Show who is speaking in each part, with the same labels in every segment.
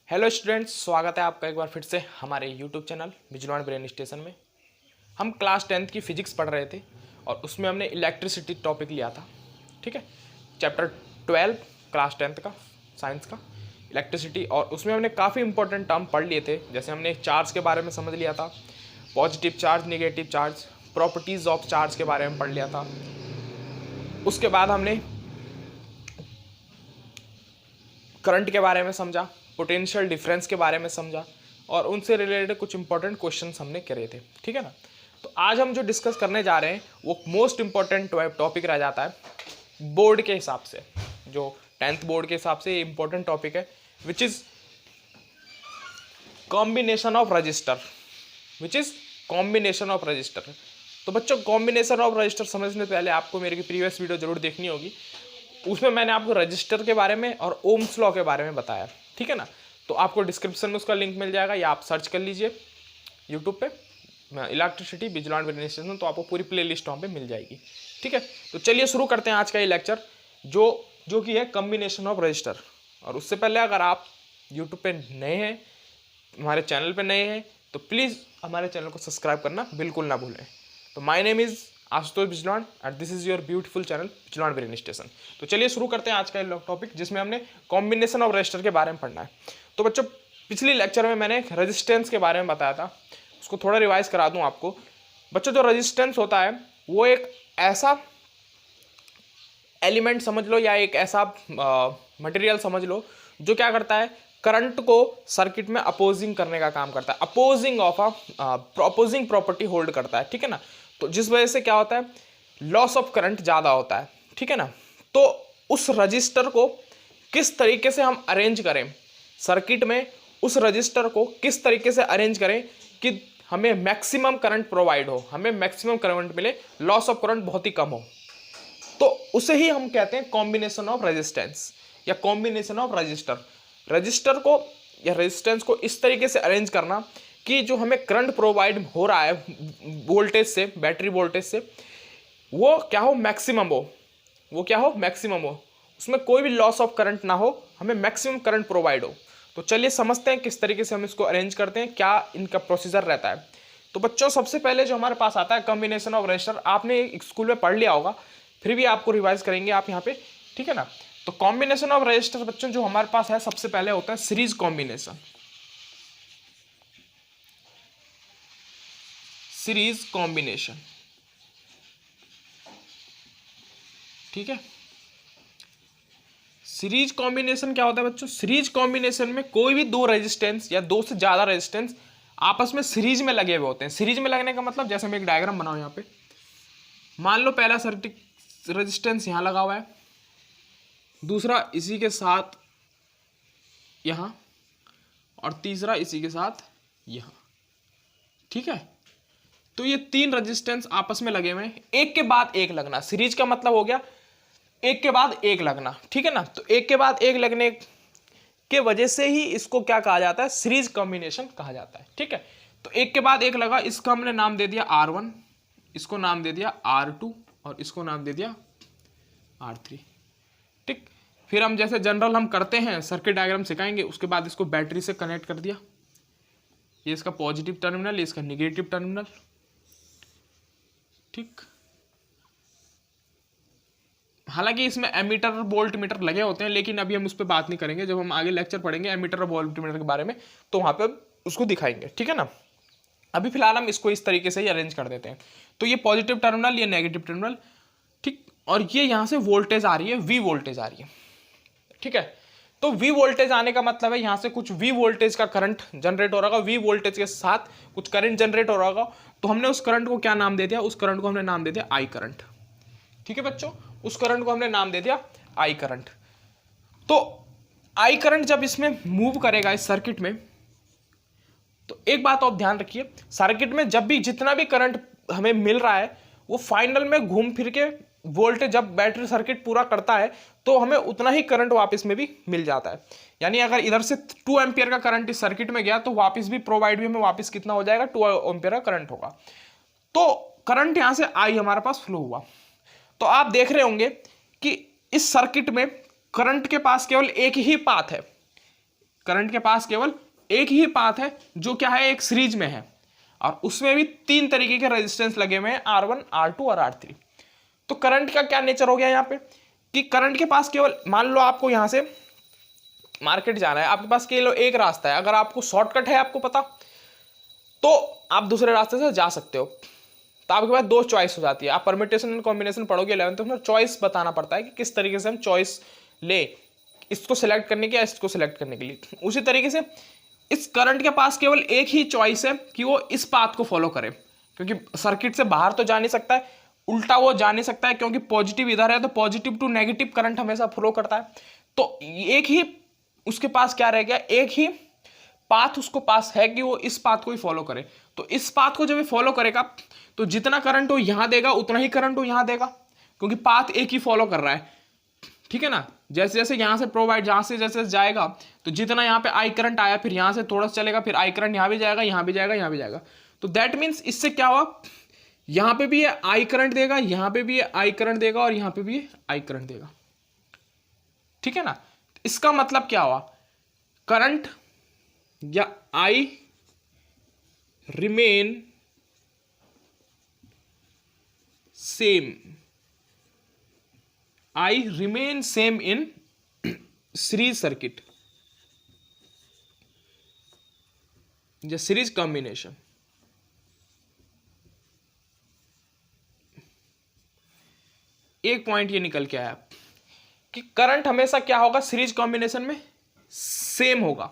Speaker 1: Hello students, स्वागत है आपका एक बार फिर से हमारे YouTube channel Bijalwan brain station में। हम क्लास 10th की फिजिक्स पढ़ रहे थे और उसमें हमने इलेक्ट्रिसिटी टॉपिक लिया था। ठीक है, चैप्टर 12 क्लास 10th का साइंस का इलेक्ट्रिसिटी, और उसमें हमने काफ़ी इंपॉर्टेंट टर्म पढ़ लिए थे। जैसे हमने चार्ज के बारे में समझ लिया था, positive charge, negative charge, properties of charge के बारे में पढ़ लिया था। उसके बाद हमने करंट के बारे में समझा, पोटेंशियल डिफरेंस के बारे में समझा और उनसे रिलेटेड कुछ इंपॉर्टेंट क्वेश्चंस हमने करे थे। ठीक है ना। तो आज हम जो डिस्कस करने जा रहे हैं वो मोस्ट इंपॉर्टेंट टॉपिक रह जाता है बोर्ड के हिसाब से, जो 10th बोर्ड के हिसाब से इंपॉर्टेंट टॉपिक है, which is combination of register. तो बच्चों, कॉम्बिनेशन ऑफ रजिस्टर समझने से पहले आपको मेरी प्रीवियस वीडियो जरूर देखनी होगी। उसमें मैंने आपको रजिस्टर के बारे में और ओम्स लॉ के बारे में बताया। ठीक है ना। तो आपको डिस्क्रिप्शन में उसका लिंक मिल जाएगा या आप सर्च कर लीजिए यूट्यूब पे इलेक्ट्रिसिटी विजिलवाड़ ब्रेन स्टेशन, तो आपको पूरी प्ले लिस्ट वहाँ पर मिल जाएगी। ठीक है, तो चलिए शुरू करते हैं आज का ये लेक्चर जो कि है कॉम्बिनेशन ऑफ रजिस्टर। और उससे पहले अगर आप यूट्यूब पे नए हैं, हमारे चैनल पे नए हैं, तो प्लीज़ हमारे चैनल को सब्सक्राइब करना बिल्कुल ना भूलें। तो my name is Ashutosh Bijalwan and this is your beautiful channel Bijalwan brain station. तो चलिए शुरू करते हैं आज का टॉपिक, जिसमें हमने कॉम्बिनेशन ऑफ रजिस्टर के बारे में पढ़ना है। तो बच्चों, पिछली लेक्चर में मैंने रेजिस्टेंस के बारे में बताया था, उसको थोड़ा रिवाइज करा दूं आपको। बच्चों, जो रेजिस्टेंस होता है वो एक ऐसा एलिमेंट समझ लो या एक ऐसा मटेरियल समझ लो जो क्या करता है, करंट को सर्किट में अपोजिंग करने का काम करता है, अपोजिंग प्रॉपर्टी होल्ड करता है। ठीक है ना। तो जिस वजह से क्या होता है, लॉस ऑफ करंट ज़्यादा होता है। ठीक है ना। तो उस रजिस्टर को किस तरीके से हम अरेंज करें सर्किट में, उस रजिस्टर को किस तरीके से अरेंज करें कि हमें मैक्सिमम करंट प्रोवाइड हो, हमें मैक्सिमम करंट मिले, लॉस ऑफ करंट बहुत ही कम हो, तो उसे ही हम कहते हैं कॉम्बिनेशन ऑफ रेजिस्टेंस या कॉम्बिनेशन ऑफ रजिस्टर। रजिस्टर को या रेजिस्टेंस को इस तरीके से अरेंज करना कि जो हमें करंट प्रोवाइड हो रहा है वोल्टेज से, बैटरी वोल्टेज से, वो क्या हो, मैक्सिमम हो, उसमें कोई भी लॉस ऑफ करंट ना हो, हमें मैक्सिमम करंट प्रोवाइड हो। तो चलिए समझते हैं किस तरीके से हम इसको अरेंज करते हैं, क्या इनका प्रोसीजर रहता है। तो बच्चों, सबसे पहले जो हमारे पास आता है कॉम्बिनेशन ऑफ रजिस्टर, आपने स्कूल में पढ़ लिया होगा, फिर भी आपको रिवाइज करेंगे आप यहाँ पे। ठीक है ना। तो कॉम्बिनेशन ऑफ रजिस्टर बच्चों जो हमारे पास है, सबसे पहले होता है सीरीज कॉम्बिनेशन। ठीक है, सीरीज कॉम्बिनेशन क्या होता है बच्चों, सीरीज कॉम्बिनेशन में कोई भी दो रेजिस्टेंस या दो से ज्यादा रेजिस्टेंस आपस में सीरीज में लगे हुए होते हैं। सीरीज में लगने का मतलब, जैसे मैं एक डायग्राम बनाऊं यहाँ पे, मान लो पहला सर्किट रेजिस्टेंस यहां लगा हुआ है, दूसरा इसी के साथ यहां, और तीसरा इसी के साथ यहां। ठीक है, तो ये तीन रेजिस्टेंस आपस में लगे हुए हैं, एक के बाद एक लगना। सीरीज का मतलब हो गया एक के बाद एक लगना। ठीक है ना। तो एक के बाद एक लगने के वजह से ही इसको क्या कहा जाता है, सीरीज कॉम्बिनेशन कहा जाता है। ठीक है, तो एक के बाद एक लगा, इसका हमने नाम दे दिया R1, इसको नाम दे दिया R2 और इसको नाम दे दिया R3। ठीक, फिर हम जैसे जनरल हम करते हैं, सर्किट डायग्राम सिखाएंगे, उसके बाद इसको बैटरी से कनेक्ट कर दिया, ये इसका पॉजिटिव टर्मिनल, ये इसका निगेटिव टर्मिनल। ठीक, हालांकि इसमें एमीटर और वोल्ट मीटर लगे होते हैं, लेकिन अभी हम उस पर बात नहीं करेंगे, जब हम आगे लेक्चर पढ़ेंगे एमीटर और वोल्ट मीटर के बारे में, तो वहां पे उसको दिखाएंगे। ठीक है ना। अभी फिलहाल हम इसको इस तरीके से ही अरेंज कर देते हैं। तो ये पॉजिटिव टर्मिनल, ये नेगेटिव टर्मिनल। ठीक, और ये यहां से वोल्टेज आ रही है, वी वोल्टेज आ रही है। ठीक है, तो वी वोल्टेज आने का मतलब है यहां से कुछ वी वोल्टेज का करंट जनरेट हो रहा होगा, वी वोल्टेज के साथ कुछ करंट जनरेट हो रहा होगा। तो हमने उस करंट को क्या नाम दे दिया, उस करंट को हमने नाम दे दिया आई करंट। ठीक है बच्चों, उस करंट को हमने नाम दे दिया आई करंट। तो आई करंट जब इसमें मूव करेगा इस सर्किट में, तो एक बात आप ध्यान रखिए, सर्किट में जब भी जितना भी करंट हमें मिल रहा है, वो फाइनल में घूम फिर के वोल्टेज, जब बैटरी सर्किट पूरा करता है तो हमें उतना ही करंट वापस में भी मिल जाता है। यानी अगर इधर से 2 एम्पियर का करंट इस सर्किट में गया, तो वापस भी प्रोवाइड भी हमें वापस कितना हो जाएगा, 2 एम्पियर का करंट होगा। तो करंट यहां से आई हमारे पास फ्लो हुआ। तो आप देख रहे होंगे कि इस सर्किट में करंट के पास केवल एक ही पाथ है, करंट के पास केवल एक ही पाथ है जो क्या है, एक सीरीज में है, और उसमें भी 3 तरीके के रेजिस्टेंस लगे हुए हैं, R1, R2 और R3। तो करंट का क्या नेचर हो गया यहाँ पे कि करंट के पास केवल, मान लो आपको यहाँ से मार्केट जाना है, आपके पास केवल एक रास्ता है, अगर आपको शॉर्टकट है आपको पता, तो आप दूसरे रास्ते से जा सकते हो। तो आपके पास 2 चॉइस हो जाती है। आप परमिटेशन एंड कॉम्बिनेशन पढ़ोगे 11th में, चॉइस बताना पड़ता है कि किस तरीके से हम चॉइस ले, इसको सिलेक्ट करने के या इसको सिलेक्ट करने के लिए। उसी तरीके से इस करंट के पास केवल एक ही चॉइस है कि वो इस पाथ को फॉलो करे, क्योंकि सर्किट से बाहर तो जा नहीं सकता है, उल्टा वो जा नहीं सकता है, क्योंकि पॉजिटिव इधर है, तो पॉजिटिव टू नेगेटिव करंट हमेशा फ्लो करता है। तो एक ही उसके पास क्या रह गया, एक ही पाथ उसको पास है कि वो इस पाथ को ही फॉलो करे। तो इस पाथ को जब ये फॉलो करेगा तो जितना करंट वो यहां देगा उतना ही करंट वो यहां देगा, क्योंकि पाथ एक ही फॉलो कर रहा है, ठीक है ना। जैसे जैसे यहां से प्रोवाइड, जहां से जैसे जाएगा, तो जितना यहाँ पे आई करंट आया, फिर यहां से थोड़ा सा चलेगा, फिर आई करंट यहां भी जाएगा, यहां भी जाएगा, यहां भी जाएगा। तो दैट मीन्स इससे क्या हुआ, यहां पे भी ये आई करंट देगा, यहां पे भी ये आई करंट देगा, और यहां पे भी ये आई करंट देगा, ठीक है ना। इसका मतलब क्या हुआ, करंट या I remain same, I remain same in series circuit या सीरीज कॉम्बिनेशन। एक पॉइंट ये निकल के आया कि करंट हमेशा क्या होगा, सीरीज कॉम्बिनेशन में सेम होगा,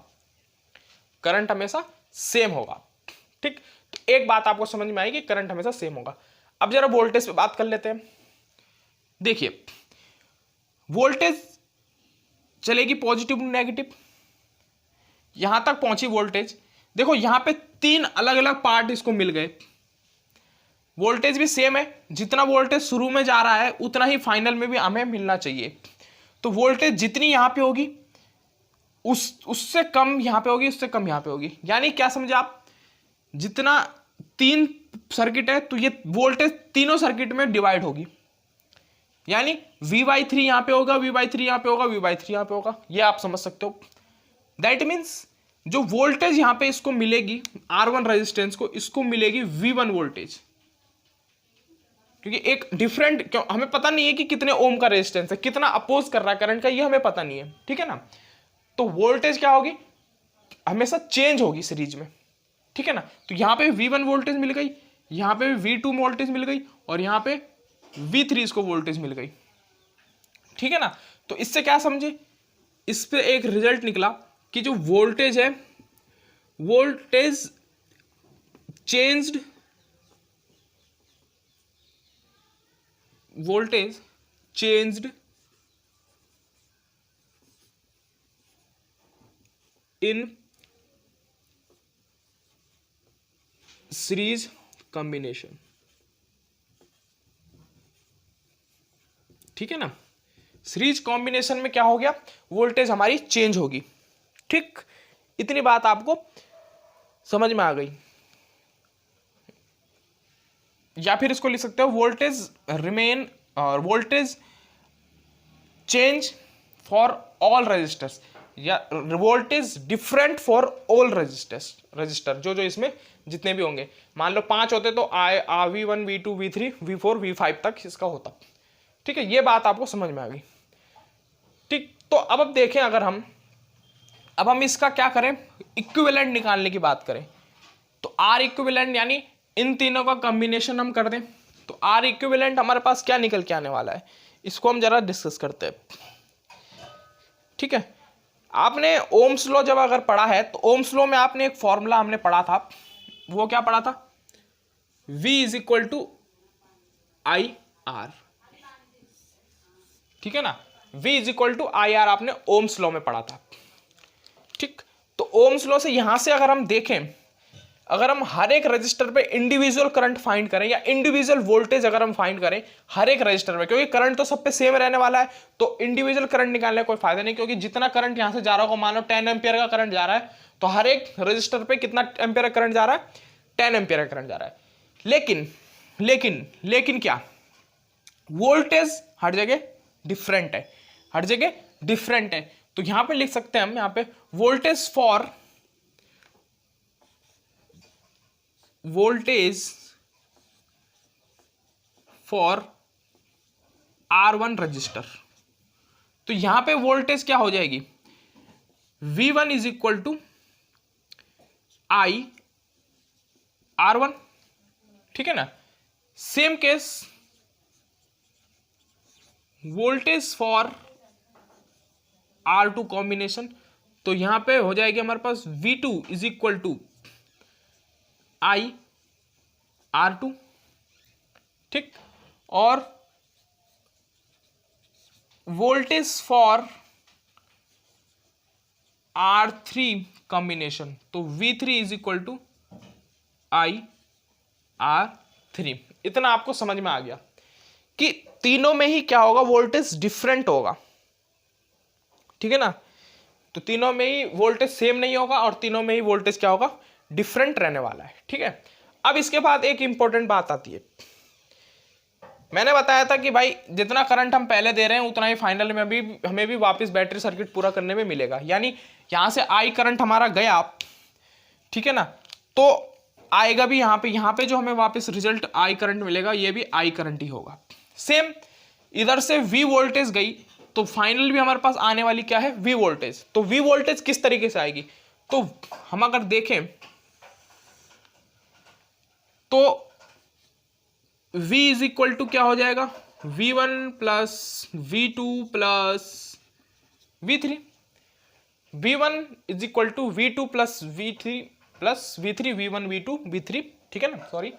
Speaker 1: करंट हमेशा सेम होगा, ठीक। तो एक बात आपको समझ में आएगी, करंट हमेशा सेम होगा। अब जरा वोल्टेज पे बात कर लेते हैं। देखिए वोल्टेज चलेगी पॉजिटिव टू नेगेटिव, यहां तक पहुंची वोल्टेज। देखो यहां पे 3 अलग अलग पार्ट इसको मिल गए, वोल्टेज भी सेम है, जितना वोल्टेज शुरू में जा रहा है उतना ही फाइनल में भी हमें मिलना चाहिए। तो वोल्टेज जितनी यहां पे होगी उससे कम यहां पे होगी, उससे कम यहां पे होगी। यानी क्या समझे आप, जितना 3 सर्किट है तो ये वोल्टेज तीनों सर्किट में डिवाइड होगी, यानी V/3 यहां पे होगा, V/3 यहां पे होगा, V/3 यहां पे होगा। ये आप समझ सकते हो। दैट मीन्स जो वोल्टेज यहां पे इसको मिलेगी, R1 रेजिस्टेंस को, इसको मिलेगी V1 वोल्टेज, क्योंकि एक डिफरेंट, क्यों हमें पता नहीं है कि कितने ओम का रेजिस्टेंस है, कितना अपोज कर रहा है करंट का, ये हमें पता नहीं है, ठीक है ना। तो वोल्टेज क्या होगी, हमेशा चेंज होगी सीरीज में, ठीक है ना। तो यहां पे V1 वोल्टेज मिल गई, यहां पे V2 वोल्टेज मिल गई, और यहां पे V3 इसको वोल्टेज मिल गई, ठीक है ना। तो इससे क्या समझे, इस पे एक रिजल्ट निकला कि जो वोल्टेज है, voltage changed, voltage changed in series combination, ठीक है ना। सीरीज कॉम्बिनेशन में क्या हो गया, वोल्टेज हमारी चेंज होगी, ठीक। इतनी बात आपको समझ में आ गई। या फिर इसको लिख सकते हो वोल्टेज रिमेन और voltage change for all registers, या voltage different for all register जो जो इसमें जितने भी होंगे। मान लो 5 होते तो V1 V2 V3 V4 V5 तक इसका होता, ठीक है। ये बात आपको समझ में आ गई, ठीक। तो अब देखें, अगर हम इसका क्या करें, इक्विवेलेंट निकालने की बात करें, तो R इक्विवेलेंट यानी इन तीनों का कॉम्बिनेशन हम कर दें, तो R इक्विवेलेंट हमारे पास क्या निकल के आने वाला है, इसको हम जरा डिस्कस करते हैं, ठीक है। आपने ओम्स लॉ जब अगर पढ़ा है, तो ओम्स लॉ में आपने एक फॉर्मूला हमने पढ़ा था, वो क्या पढ़ा था, V = IR, ठीक है ना। V = IR आपने ओम्स लॉ में पढ़ा था, ठीक। तो ओम्स लॉ से यहां से अगर हम देखें, अगर हम हर एक रजिस्टर पे इंडिविजुअल करंट फाइंड करें या इंडिविजुअल वोल्टेज अगर हम फाइंड करें हर एक रजिस्टर में, क्योंकि करंट तो सब पे सेम रहने वाला है, तो इंडिविजुअल करंट निकालने का कोई फायदा नहीं, क्योंकि जितना करंट यहां से जा रहा होगा, मान लो 10 एम्पियर का करंट जा रहा है, तो हर एक रजिस्टर पे कितना एम्पियर का करंट जा रहा है, 10 एम्पियर का करंट जा रहा है। लेकिन क्या, वोल्टेज हर जगह डिफरेंट है, हर जगह डिफरेंट है। तो यहां पे लिख सकते हैं हम, यहां पे वोल्टेज फॉर R1 रजिस्टर। तो यहां पे वोल्टेज क्या हो जाएगी, V1 is equal to I R1, ठीक है ना। Same case voltage for R2 combination, तो यहां पे हो जाएगी हमारे पास V2 is equal to I R2, ठीक। और वोल्टेज फॉर R3 कॉम्बिनेशन, तो V3 is equal to I R3। इतना आपको समझ में आ गया कि तीनों में ही क्या होगा, वोल्टेज डिफरेंट होगा, ठीक है ना। तो तीनों में ही वोल्टेज सेम नहीं होगा और तीनों में ही वोल्टेज क्या होगा, डिफरेंट रहने वाला है, ठीक है। अब इसके बाद एक इंपॉर्टेंट बात आती है, मैंने बताया था कि भाई जितना करंट हम पहले दे रहे हैं उतना ही फाइनल में भी हमें भी वापस बैटरी सर्किट पूरा करने में मिलेगा। यानी यहां से आई करंट हमारा गया, ठीक है ना, तो आएगा भी यहाँ पे जो हमें वापस रिजल्ट आई करंट मिलेगा, ये भी आई करंट ही होगा। सेम इधर से वी वोल्टेज गई तो फाइनल भी हमारे पास आने वाली क्या है, वी वोल्टेज। तो वी वोल्टेज किस तरीके से आएगी, तो हम अगर देखें तो V इज इक्वल टू क्या हो जाएगा, V1 plus V2 plus V3। V1 is equal to V2 plus V3 plus V3, V1 V2 V3, ठीक है ना, सॉरी।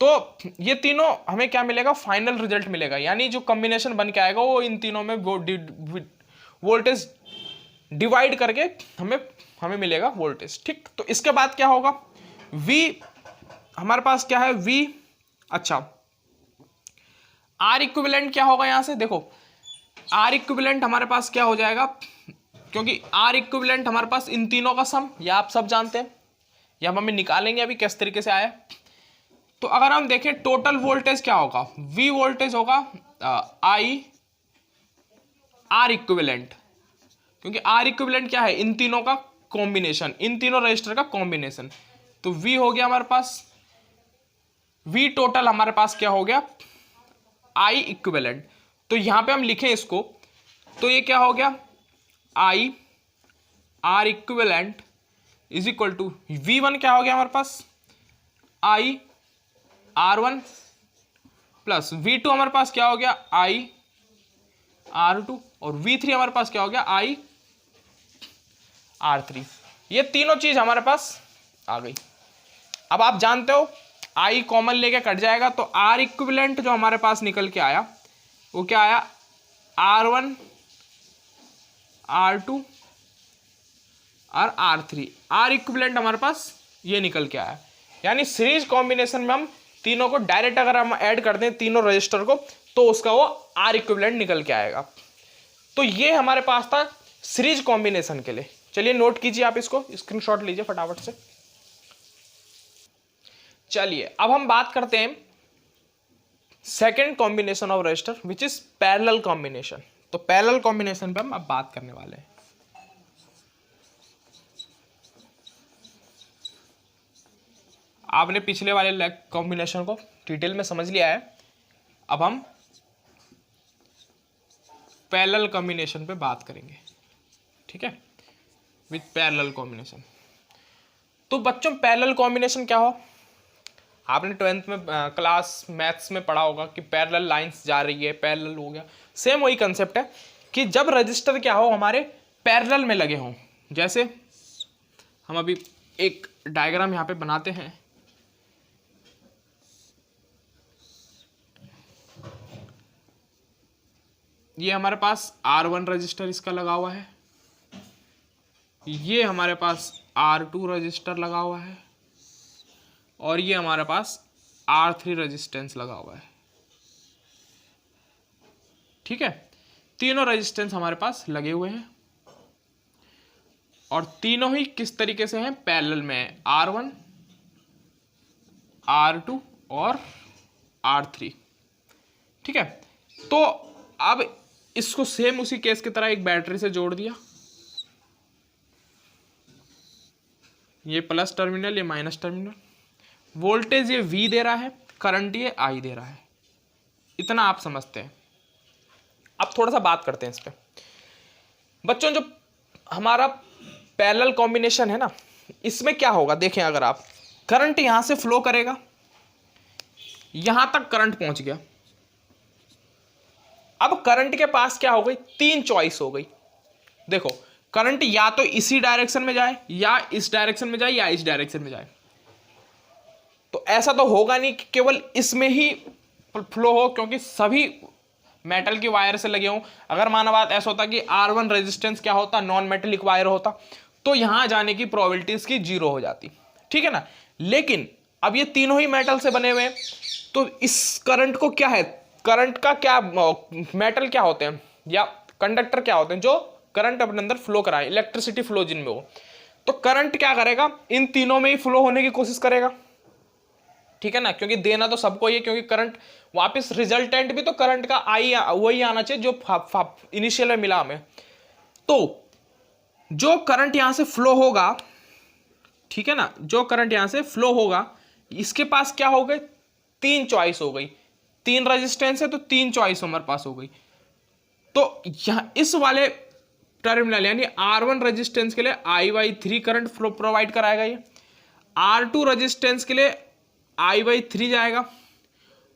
Speaker 1: तो ये तीनों हमें क्या मिलेगा, फाइनल रिजल्ट मिलेगा। यानी जो कॉम्बिनेशन बन के आएगा वो इन तीनों में वोल्टेज डिवाइड करके हमें मिलेगा वोल्टेज, ठीक। तो इसके बाद क्या होगा, V हमारे पास क्या है, V, अच्छा R इक्विवेलेंट क्या होगा, यहां से देखो R इक्विवेलेंट हमारे पास क्या हो जाएगा, क्योंकि R इक्विवेलेंट हमारे पास इन तीनों का सम, या आप सब जानते हैं, या हम निकालेंगे अभी किस तरीके से आया। तो अगर हम देखें टोटल वोल्टेज क्या होगा, V वोल्टेज होगा I R इक्विवेलेंट, क्योंकि R इक्विवेलेंट क्या है, इन तीनों का कॉम्बिनेशन, इन तीनों रजिस्टर का कॉम्बिनेशन। तो V हो गया हमारे पास, V टोटल हमारे पास क्या हो गया, I इक्विवेलेंट। तो यहां पे हम लिखें इसको, तो ये क्या हो गया, I R equivalent is equal to V1 क्या हो गया हमारे पास, I R1 प्लस V2 हमारे पास क्या हो गया, I R2, और V3 हमारे पास क्या हो गया, I R3। ये तीनों चीज हमारे पास आ गई। अब आप जानते हो I कॉमन लेके कट जाएगा, तो R इक्विवेलेंट जो हमारे पास निकल के आया वो क्या आया, R1 R2 और R3। R इक्विवेलेंट हमारे पास ये निकल के आया। यानी सीरीज कॉम्बिनेशन में हम तीनों को डायरेक्ट अगर हम ऐड कर दें तीनों रजिस्टर को, तो उसका वो R इक्विवेलेंट निकल के आएगा। तो ये हमारे पास था सीरीज कॉम्बिनेशन के लिए। चलिए नोट कीजिए, आप इसको स्क्रीनशॉट लीजिए फटाफट से। चलिए अब हम बात करते हैं second combination of register which is parallel combination. तो पैरेलल कॉम्बिनेशन पे हम अब बात करने वाले हैं। आपने पिछले वाले कॉम्बिनेशन को डिटेल में समझ लिया है, अब हम पैरेलल कॉम्बिनेशन पे बात करेंगे, ठीक है, विथ पैरेलल कॉम्बिनेशन। तो बच्चों पैरेलल कॉम्बिनेशन क्या हो, आपने 12th में क्लास मैथ्स में पढ़ा होगा कि पैरेलल लाइंस जा रही है, पैरेलल हो गया। सेम वही कंसेप्ट है कि जब रजिस्टर क्या हो हमारे पैरेलल में लगे हों। जैसे हम अभी एक डायग्राम यहाँ पे बनाते हैं, ये हमारे पास R1 रजिस्टर इसका लगा हुआ है, ये हमारे पास R2 रजिस्टर लगा हुआ है, और ये हमारे पास R3 रेजिस्टेंस लगा हुआ है, ठीक है। तीनों रेजिस्टेंस हमारे पास लगे हुए हैं और तीनों ही किस तरीके से हैं, पैरेलल में है, R1 R2 और R3, ठीक है। तो अब इसको सेम उसी केस की तरह एक बैटरी से जोड़ दिया, ये प्लस टर्मिनल, ये माइनस टर्मिनल, वोल्टेज ये V दे रहा है, करंट ये I दे रहा है, इतना आप समझते हैं। अब थोड़ा सा बात करते हैं इस पे बच्चों। जो हमारा पैरेलल कॉम्बिनेशन है ना, इसमें क्या होगा देखें, अगर आप करंट यहां से फ्लो करेगा, यहां तक करंट पहुंच गया। अब करंट के पास क्या हो गई, तीन चॉइस हो गई। देखो करंट या तो इसी डायरेक्शन में जाए, या इस डायरेक्शन में जाए, या इस डायरेक्शन में जाए। तो ऐसा तो होगा नहीं कि केवल इसमें ही फ्लो हो, क्योंकि सभी मेटल की वायर से लगे हों। अगर माना बात ऐसा होता कि R1 रेजिस्टेंस क्या होता, नॉन मेटेलिक वायर होता, तो यहां जाने की प्रोबेबिलिटी इसकी 0 हो जाती, ठीक है ना। लेकिन अब ये तीनों ही मेटल से बने हुए हैं, तो इस करंट को क्या है, करंट का क्या, मेटल क्या होते हैं या कंडक्टर क्या होते हैं जो करंट अपने अंदर फ्लो कराए, इलेक्ट्रिसिटी फ्लो जिनमें हो। तो करंट क्या करेगा, इन तीनों में ही फ्लो होने की कोशिश करेगा, ठीक है ना, क्योंकि देना तो सबको ही है, क्योंकि करंट वापस रिजल्टेंट भी तो करंट का वही आना चाहिए जो इनिशियल में मिला हमें। तो जो करंट यहां से फ्लो होगा, ठीक है ना, जो करंट यहां से फ्लो होगा, इसके पास क्या हो गए, तीन चॉइस हो गई। तीन रेजिस्टेंस है तो तीन चॉइस हमारे पास हो गई। तो यहां इस वाले टर्मिनल यानी R1 रेजिस्टेंस के लिए I/3 करंट फ्लो प्रोवाइड कराएगा ये, R2 रेजिस्टेंस के लिए I/3 जाएगा,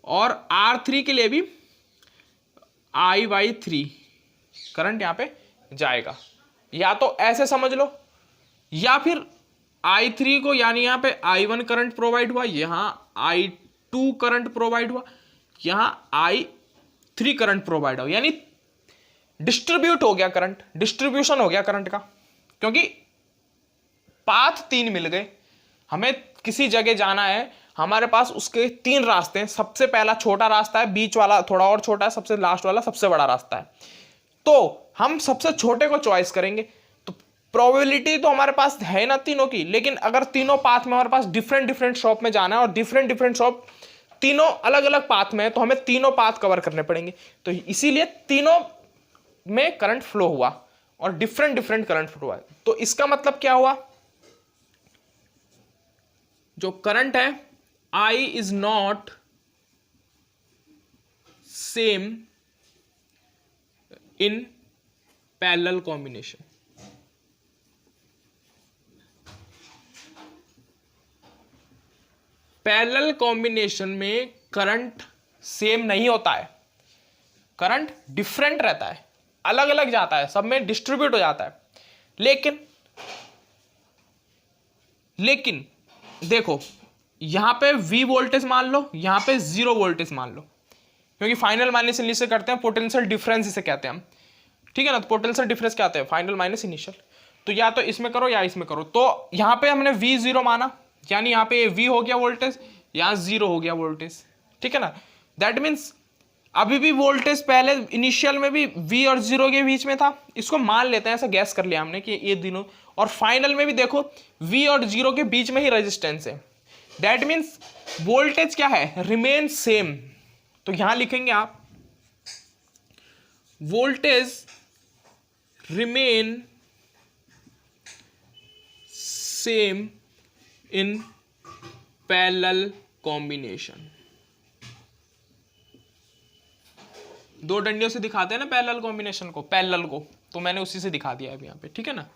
Speaker 1: और R3 के लिए भी I/3 करंट यहां पे जाएगा। या तो ऐसे समझ लो, या फिर I3 को यानी यहां पे I1 करंट प्रोवाइड हुआ, यहां I2 करंट प्रोवाइड हुआ, यहां I3 करंट प्रोवाइड हुआ, यानी डिस्ट्रीब्यूट हो गया करंट, डिस्ट्रीब्यूशन हो गया करंट का, क्योंकि पाथ तीन मिल गए। हमें किसी जगह जाना है, हमारे पास उसके तीन रास्ते हैं। सबसे पहला छोटा रास्ता है, बीच वाला थोड़ा और छोटा है, सबसे लास्ट वाला सबसे बड़ा रास्ता है। तो हम सबसे छोटे को चॉइस करेंगे। तो प्रोबेबिलिटी तो हमारे पास है ना तीनों की, लेकिन अगर तीनों पाथ में हमारे पास डिफरेंट डिफरेंट शॉप में जाना है, और डिफरेंट डिफरेंट शॉप तीनों अलग अलग पाथ में है, तो हमें तीनों पाथ कवर करने पड़ेंगे। तो इसीलिए तीनों में करंट फ्लो हुआ, और डिफरेंट डिफरेंट करंट फ्लो हुआ। तो इसका मतलब क्या हुआ, जो करंट है I is not same in parallel combination. Parallel combination में करंट सेम नहीं होता है, करंट डिफरेंट रहता है, अलग अलग जाता है, सब में डिस्ट्रीब्यूट हो जाता है। लेकिन देखो यहां पे V वोल्टेज मान लो, यहां पे 0 वोल्टेज मान लो, क्योंकि फाइनल माइनस इनिशियल से करते हैं, पोटेंशियल डिफरेंस इसे कहते हैं हम, ठीक है ना। तो पोटेंशियल डिफरेंस क्या होता है, फाइनल माइनस इनिशियल। तो या तो इसमें करो या इसमें करो। तो यहां पे हमने V0 माना, यानी यहां पे V हो गया वोल्टेज, यहां 0 हो गया वोल्टेज, ठीक है ना। दैट मीन्स अभी भी वोल्टेज पहले इनिशियल में भी V और 0 के बीच में था, इसको मान लेते हैं, ऐसा गैस कर लिया हमने कि ये दिनों, और फाइनल में भी देखो V और 0 के बीच में ही रेजिस्टेंस है। दैट मीन्स वोल्टेज क्या है, रिमेन सेम। तो यहां लिखेंगे आप voltage remain same in parallel combination. दो डंडियों से दिखाते हैं ना पैरेलल कॉम्बिनेशन को, पैरेलल को, तो मैंने उसी से दिखा दिया है यहाँ पे, ठीक है ना।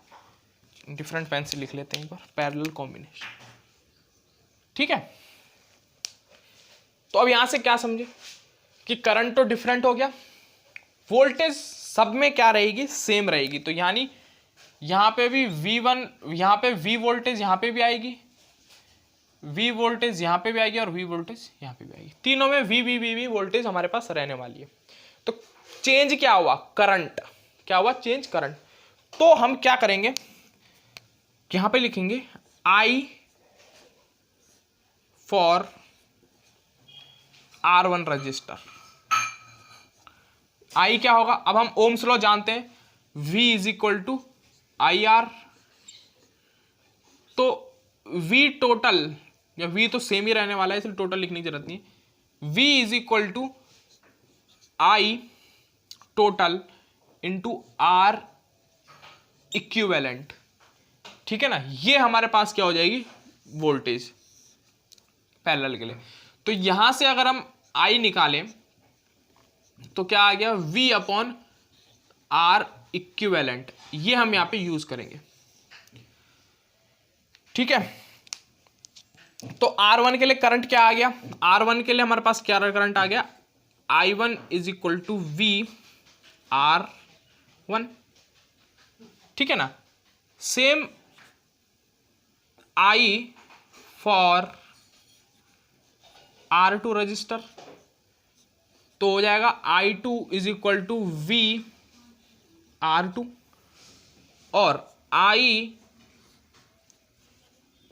Speaker 1: डिफरेंट पेन से लिख लेते हैं एक बार, पैरेलल कॉम्बिनेशन, ठीक है। तो अब यहां से क्या समझे कि करंट तो डिफरेंट हो गया, वोल्टेज सब में क्या रहेगी, सेम रहेगी। तो यानी यहां पे भी V1, यहां पे V वोल्टेज यहां पे भी आएगी, V वोल्टेज यहां पे भी आएगी, और V वोल्टेज यहां पे भी आएगी। तीनों में V वोल्टेज हमारे पास रहने वाली है। तो चेंज क्या हुआ, करंट क्या हुआ, चेंज करंट। तो हम क्या करेंगे, यहां पे लिखेंगे I for R1 register. I क्या होगा, अब हम ओम्स लॉ जानते हैं, V is equal to IR। तो V टोटल, या V तो सेम ही रहने वाला है इसलिए टोटल लिखने की जरूरत नहीं है। V is equal to I total into R equivalent, ठीक है ना, ये हमारे पास क्या हो जाएगी वोल्टेज पैरेलल के लिए। तो यहां से अगर हम आई निकालें तो क्या आ गया V अपॉन आर इक्विवेलेंट, ये हम यहां पे यूज करेंगे। ठीक है, तो R1 के लिए करंट क्या आ गया, R1 के लिए हमारे पास क्या करंट आ गया, I1 is equal to V R1। ठीक है ना, same I for R2 register, तो हो जाएगा I2 is equal to V R2, और I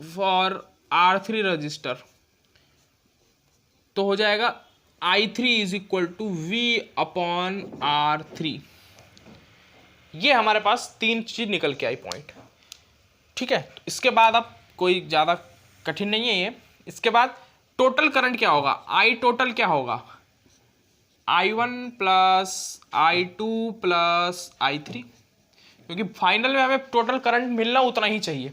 Speaker 1: फॉर R3 रजिस्टर तो हो जाएगा I3 is equal to V upon R3। ये हमारे पास तीन चीज निकल के आई पॉइंट। ठीक है, इसके बाद अब कोई ज़्यादा कठिन नहीं है ये। इसके बाद टोटल करंट क्या होगा, आई टोटल क्या होगा, I1 plus I2 plus I3, क्योंकि फाइनल में हमें टोटल करंट मिलना उतना ही चाहिए।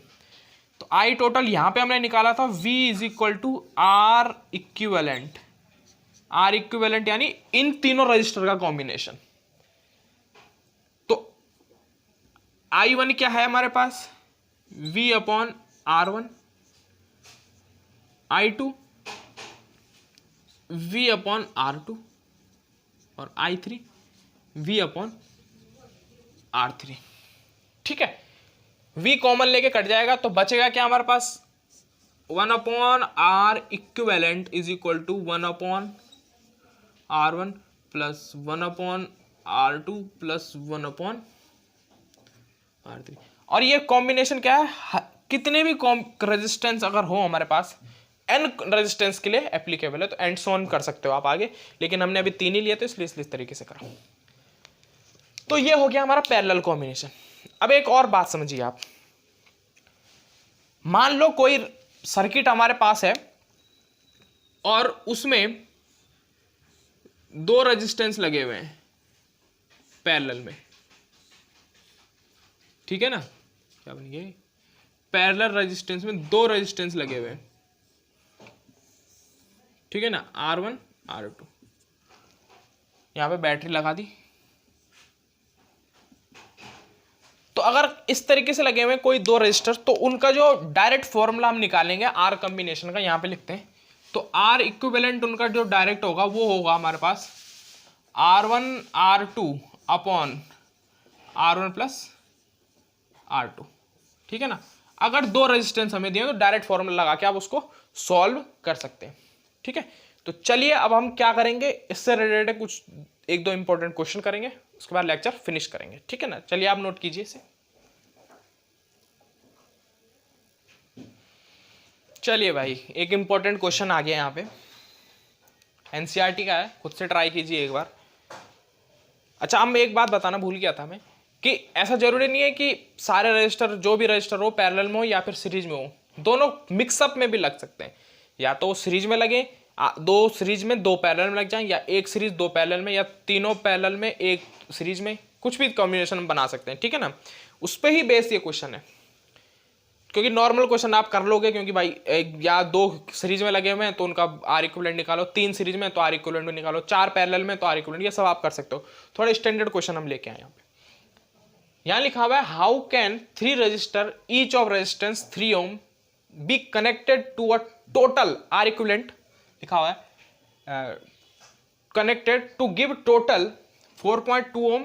Speaker 1: तो आई टोटल यहां पे हमने निकाला था V is equal to R equivalent, R equivalent यानी इन तीनों रजिस्टर का कॉम्बिनेशन। तो I1 क्या है हमारे पास, V upon R1, I2 V upon R2, और I3 V अपॉन R3। ठीक है, V कॉमन लेके कट जाएगा तो बचेगा क्या हमारे पास, 1 upon R equivalent is equal to 1 upon R1 plus 1 upon R2 plus 1 upon R3। और ये कॉम्बिनेशन क्या है, कितने भी रेजिस्टेंस अगर हो हमारे पास n रेजिस्टेंस के लिए एप्लीकेबल है, तो एंड सो ऑन कर सकते हो आप आगे, लेकिन हमने अभी 3 ही लिए थे इसलिए इस तरीके से करा। तो ये हो गया हमारा पैरेलल कॉम्बिनेशन। अब एक और बात समझिए आप, मान लो कोई सर्किट हमारे पास है और उसमें 2 रेजिस्टेंस लगे हुए हैं पैरेलल में। ठीक है ना, क्या बन गया, पैरेलल रेजिस्टेंस में 2 रेजिस्टेंस लगे हुए हैं। ठीक है ना, R1 R2, यहां पे बैटरी लगा दी। तो अगर इस तरीके से लगे हुए कोई 2 रजिस्टर, तो उनका जो डायरेक्ट फॉर्मूला हम निकालेंगे आर कॉम्बिनेशन का, यहां पे लिखते हैं। तो आर इक्विवेलेंट उनका जो डायरेक्ट होगा वो होगा हमारे पास R1 R2 upon R1 plus R2। ठीक है ना, अगर 2 रेजिस्टेंस हमें दिए तो डायरेक्ट फॉर्मूला लगा के आप उसको सॉल्व कर सकते हैं। ठीक है, तो चलिए अब हम क्या करेंगे, इससे रिलेटेड कुछ 1-2 इंपॉर्टेंट क्वेश्चन करेंगे, उसके बाद लेक्चर फिनिश करेंगे। ठीक है ना, चलिए आप नोट कीजिए इसे। चलिए भाई, एक इंपॉर्टेंट क्वेश्चन आ गया यहाँ पे, एनसीईआरटी का है, खुद से ट्राई कीजिए एक बार। अच्छा, हम एक बात बताना भूल गया था मैं, कि ऐसा जरूरी नहीं है कि सारे रजिस्टर, जो भी रजिस्टर हो पैरेलल में हो या फिर सीरीज में हो, दोनों मिक्सअप में भी लग सकते हैं। या तो सीरीज में लगे, 2 सीरीज में 2 पैरेलल में लग जाएं, या एक सीरीज 2 पैरेलल में, या तीनों पैरेलल में एक सीरीज में, कुछ भी कॉम्बिनेशन हम बना सकते हैं। ठीक है ना, उस पर ही बेस ये क्वेश्चन है, क्योंकि नॉर्मल क्वेश्चन आप कर लोगे, क्योंकि भाई या 2 सीरीज में लगे हुए हैं तो उनका आर इक्विवेलेंट निकालो, 3 सीरीज में तो आर इक्विवेलेंट में निकालो, 4 पैरेलल में तो आर इक्विवेलेंट, ये सब आप कर सकते हो। थोड़ा स्टैंडर्ड क्वेश्चन हम लेके आए यहाँ पे। यहाँ लिखा हुआ है, how can 3 resistor each of resistance 3 ohm be connected to a total R equivalent, लिखा हुआ है connected to give total 4.2 ohm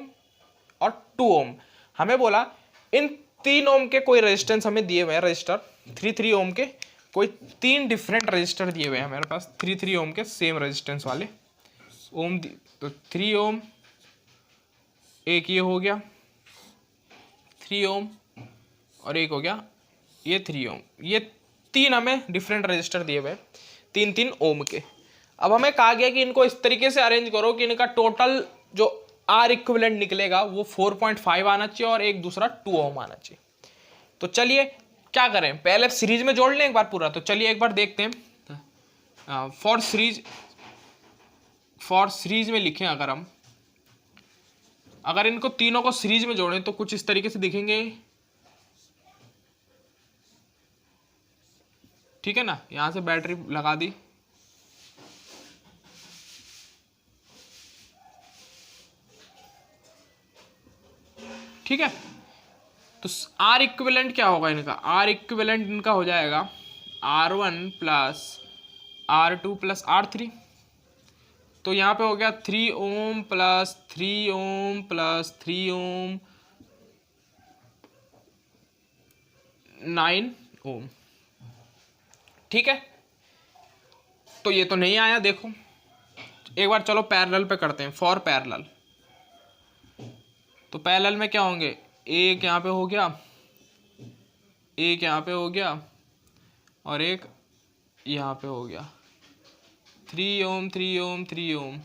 Speaker 1: और 2 ओम। हमें बोला इन 3 ओम के कोई रेजिस्टेंस हमें दिए हुए हैं, रजिस्टर 3 ओम के कोई 3 डिफरेंट रजिस्टर दिए हुए हैं हमारे पास, 3 ओम के सेम रेजिस्टेंस वाले ओम। तो 3 ओम, एक ये हो गया 3 ओम, और एक हो गया ये 3 ओम। ये 3 हमें डिफरेंट रजिस्टर दिए हुए हैं 3 ओम के। अब हमें कहा गया कि इनको इस तरीके से अरेंज करो कि इनका टोटल जो आर इक्विवेलेंट निकलेगा वो 4.5 आना चाहिए और एक दूसरा 2 ओम आना चाहिए। तो चलिए क्या करें, पहले सीरीज में जोड़ लें एक बार पूरा। तो चलिए एक बार देखते हैं, फॉर सीरीज में लिखें, अगर इनको तीनों को सीरीज में जोड़ें तो कुछ इस तरीके से दिखेंगे। ठीक है ना, यहाँ से बैटरी लगा दी, ठीक है। तो आर इक्विवेलेंट क्या होगा इनका, आर इक्विवेलेंट इनका हो जाएगा R1 plus R2 plus R3। तो यहाँ पे हो गया 3 ओम प्लस 3 ओम प्लस 3 ओम 9 ओम, ठीक है। तो ये तो नहीं आया, देखो एक बार चलो पैरेलल पे करते हैं, फॉर पैरेलल। तो पैरेलल में क्या होंगे, एक यहाँ पे हो गया, एक यहाँ पे हो गया और एक यहाँ पे हो गया, 3 ओम 3 ओम 3 ओम।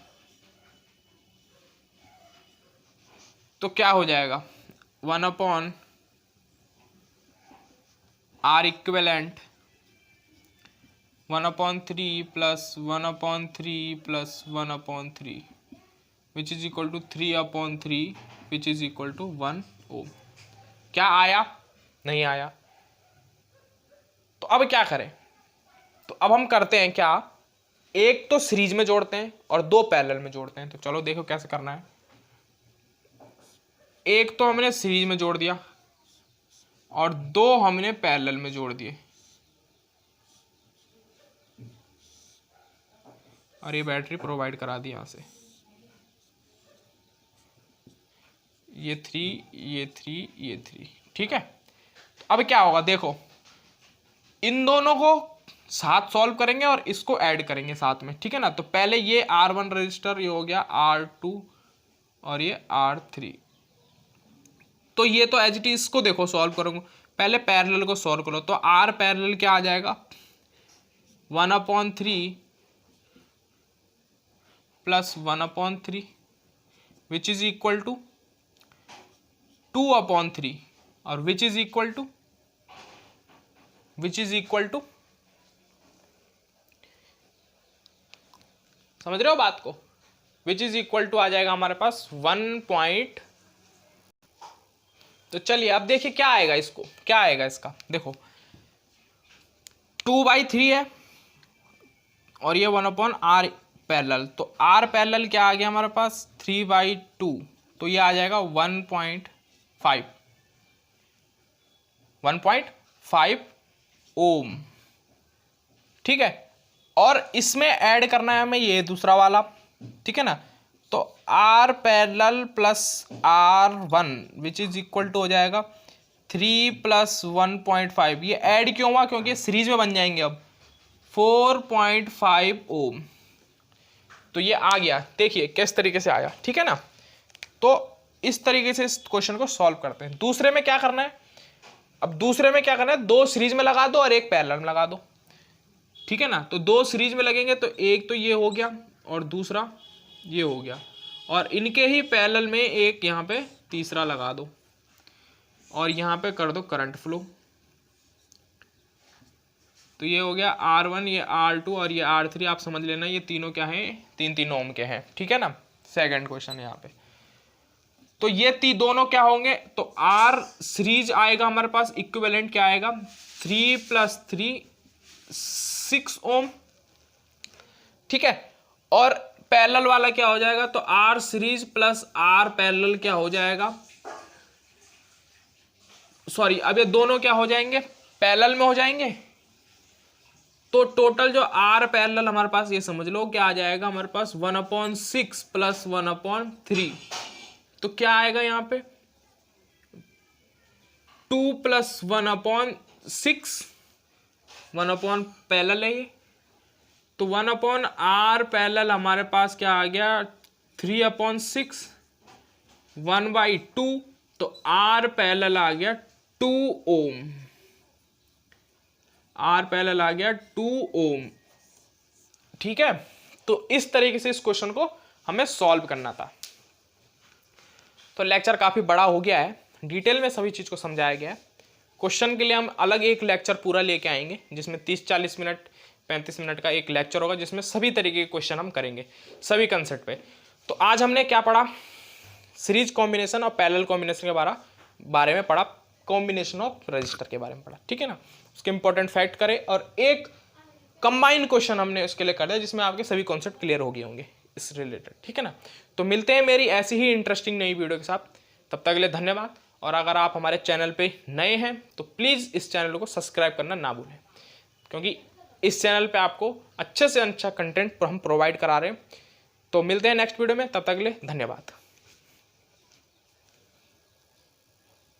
Speaker 1: तो क्या हो जाएगा 1 upon R equivalent 1 upon 3 plus 1 upon 3 plus 1 upon 3 which is equal to 3 upon 3 which is equal to 1 ohm. क्या आया, नहीं आया। तो अब क्या करें, तो अब हम करते हैं क्या, एक तो सीरीज में जोड़ते हैं और दो पैरेलल में जोड़ते हैं। तो चलो देखो कैसे करना है। एक तो हमने सीरीज में जोड़ दिया और दो हमने पैरेलल में जोड़ दिए, और ये बैटरी प्रोवाइड करा दी यहां से, ये 3 ये 3 ये 3, ठीक है। तो अब क्या होगा देखो, इन दोनों को साथ सॉल्व करेंगे और इसको ऐड करेंगे साथ में, ठीक है ना। तो पहले ये R1 रजिस्टर, ये हो गया R2 और ये R3। तो ये तो एज इट इज, इसको देखो सॉल्व करूंगा, पहले पैरेलल को सॉल्व करो। तो R पैरेलल क्या आ जाएगा 1 upon 3 plus 1 upon 3 which is equal to 2 upon 3 और विच इज इक्वल टू समझ रहे हो बात को, विच इज इक्वल टू आ जाएगा हमारे पास 1 तो चलिए अब देखिए क्या आएगा, इसको क्या आएगा इसका, देखो 2/3 है और ये 1 अपॉन आर पैरेलल। तो आर पैरेलल क्या आ गया हमारे पास 3/2, तो ये आ जाएगा 1.5 ओम, ठीक है। और इसमें ऐड करना है हमें ये दूसरा वाला, ठीक है ना। तो R parallel plus R1 which is equal to हो जाएगा 3 प्लस 1.5। ये ऐड क्यों हुआ, क्योंकि सीरीज में बन जाएंगे अब 4.5 ओम। तो ये आ गया, देखिए किस तरीके से आया, ठीक है ना। तो इस तरीके से इस क्वेश्चन को सॉल्व करते हैं। दूसरे में क्या करना है, अब दूसरे में क्या करना है, दो सीरीज में लगा दो और एक पैरेलल में लगा दो, ठीक है ना। तो दो सीरीज में लगेंगे तो एक तो ये हो गया और दूसरा ये हो गया, और इनके ही पैरेलल में एक यहाँ पे तीसरा लगा दो और यहाँ पे कर दो करंट फ्लो। तो ये हो गया R1, ये R2 और ये R3। आप समझ लेना ये तीनों क्या है, 3 ओम के हैं, ठीक है ना। सेकंड क्वेश्चन यहाँ पे, तो ये दोनों क्या होंगे, तो R सीरीज आएगा हमारे पास, इक्विवेलेंट क्या आएगा 3 प्लस 3 6 ओम, ठीक है। और पैरेलल वाला क्या हो जाएगा, तो R series plus R parallel क्या हो जाएगा, सॉरी अब ये दोनों क्या हो जाएंगे, पैरेलल में हो जाएंगे। तो टोटल जो R पैरेलल हमारे पास, ये समझ लो क्या आ जाएगा हमारे पास 1/6 प्लस 1/3। तो क्या आएगा यहाँ पे 2 प्लस 1/6, 1 अपॉन पैरेलल है ये, तो 1 अपॉन R पैरेलल हमारे पास क्या आ गया 3/6 1/2। तो R पैरेलल आ गया 2 ओम, R पैरेलल आ गया 2 ओम, ठीक है। तो इस तरीके से इस क्वेश्चन को हमें सॉल्व करना था। तो लेक्चर काफ़ी बड़ा हो गया है, डिटेल में सभी चीज़ को समझाया गया है। क्वेश्चन के लिए हम अलग एक लेक्चर पूरा लेके आएंगे, जिसमें 30-40 मिनट 35 मिनट का एक लेक्चर होगा, जिसमें सभी तरीके के क्वेश्चन हम करेंगे सभी कंसेप्ट पे। तो आज हमने क्या पढ़ा, सीरीज कॉम्बिनेशन और पैरेलल कॉम्बिनेशन के बारे में पढ़ा। कॉम्बिनेशन ऑफ रजिस्टर के बारे में पढ़ा, ठीक है ना। उसके इंपॉर्टेंट फैक्ट करें और एक कंबाइंड क्वेश्चन हमने उसके लिए कर दिया जिसमें आपके सभी कॉन्सेप्ट क्लियर हो गए होंगे इस रिलेटेड, ठीक है ना। तो मिलते हैं मेरी ऐसी ही इंटरेस्टिंग नई वीडियो के साथ, तब तक के लिए धन्यवाद। और अगर आप हमारे चैनल पे नए हैं तो प्लीज़ इस चैनल को सब्सक्राइब करना ना भूलें, क्योंकि इस चैनल पे आपको अच्छे से अच्छा कंटेंट हम प्रोवाइड करा रहे हैं। तो मिलते हैं नेक्स्ट वीडियो में, तब तक के लिए धन्यवाद।